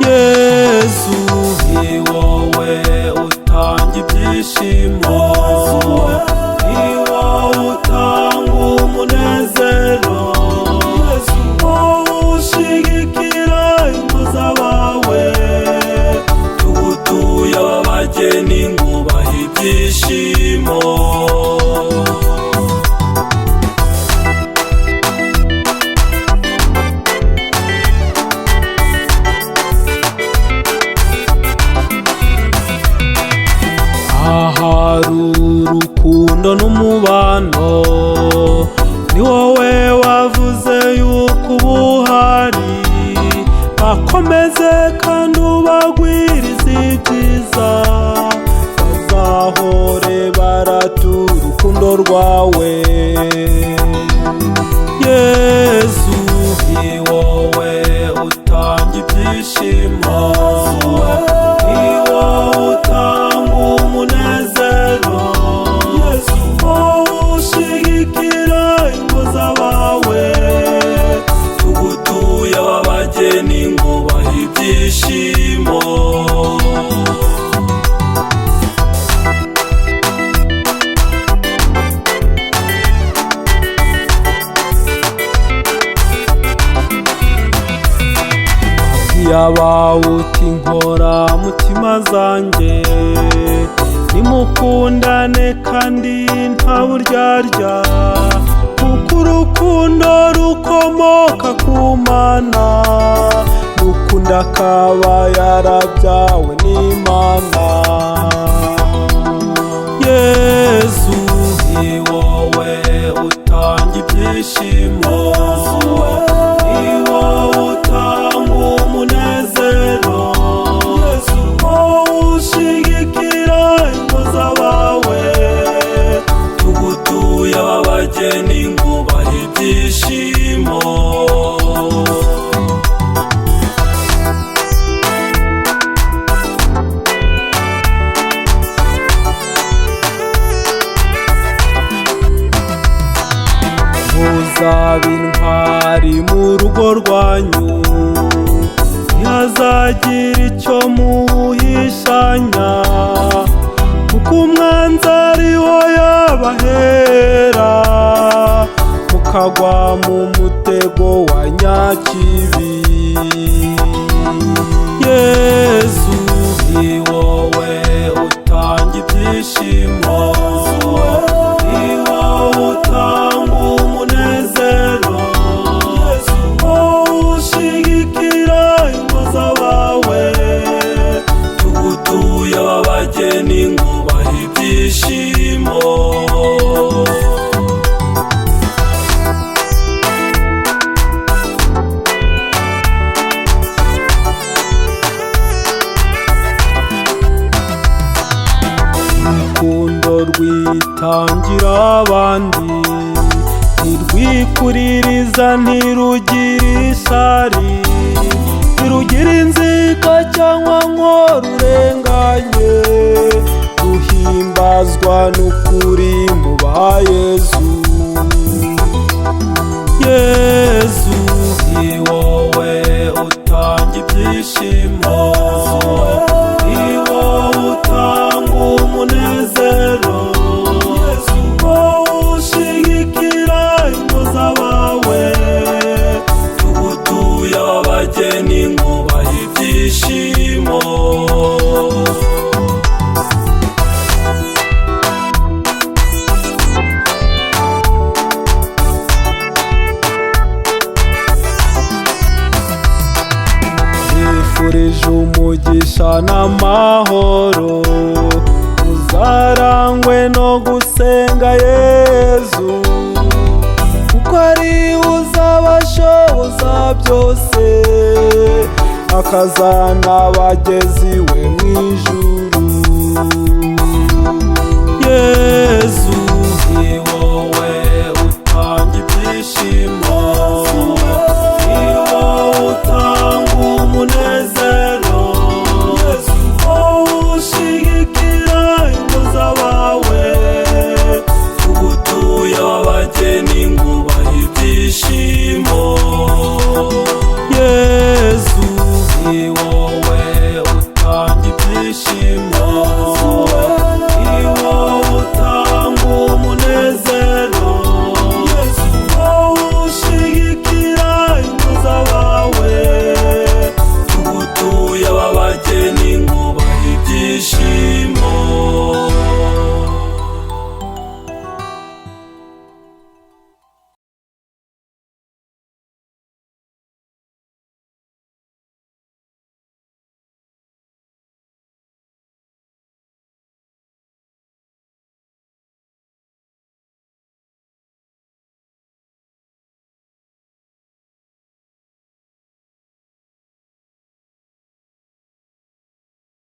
Yesu ni wowe utanga ibyishimo, ni wowe utanga umunezero, wowe ushigikira ingo z'abawe, tugutuye ab'abageni ngo ubahe ibyishimo. Ahari urukundo n'umubano, ni wowe wavuze yuko uba uhari, bakomeze kandi ubagwirize ibyiza, bazahore baratura urukundo rwawe. Yesu ni wowe utanga ibyishimo, ni wowe utanga umunezero, wowe ushigikira ingo z'abawe, tugutuye ab'abageni ngo ubahe ibyishimo. Yabawuti nkora mutima zanjye, nimukundane kandi nta buryarya, kuko urukundo rukomoka ku Mana, n'ukunda akaba yarabyawe n'Imana. Yesu ni wowe utanga ibyishimo, ni wowe utanga umunezero, wowe ushigikira ingo z'abawe, tugutuye ab'abageni ngo ubahe ibyishimo. Muzabe intwari mu rugo rwanyu, ntihazagira icyo muhishanya, kuko umwanzi ariho yabahera, mukagwa mu mutego wa nyakibi. Yesu ni wowe utanga ibyishimo, ni wowe utanga umunezero, wowe ushigikira ingo z'abawe, tugutuye ab'abageni ngo ubahe ibyishimo. Urukundo rwitangira abandi, ntirwikuririza ntirugira isari, ntirugira inzika cyangwa ngo rurenganye, ruhimbazwa n'ukuri mu ba Yesu. Yesu ni wowe utanga ibyishimo, ni wowe utanga umunezero, wowe ushigikira ingo z'abawe, tugutuye ab'abageni ngo ubahe ibyishimo. Nifurije umugisha n'amahoro, uzarangwe no gusenga Yesu, kuko ari uzabashoboza byose, akazana abagezi we mu ijuru.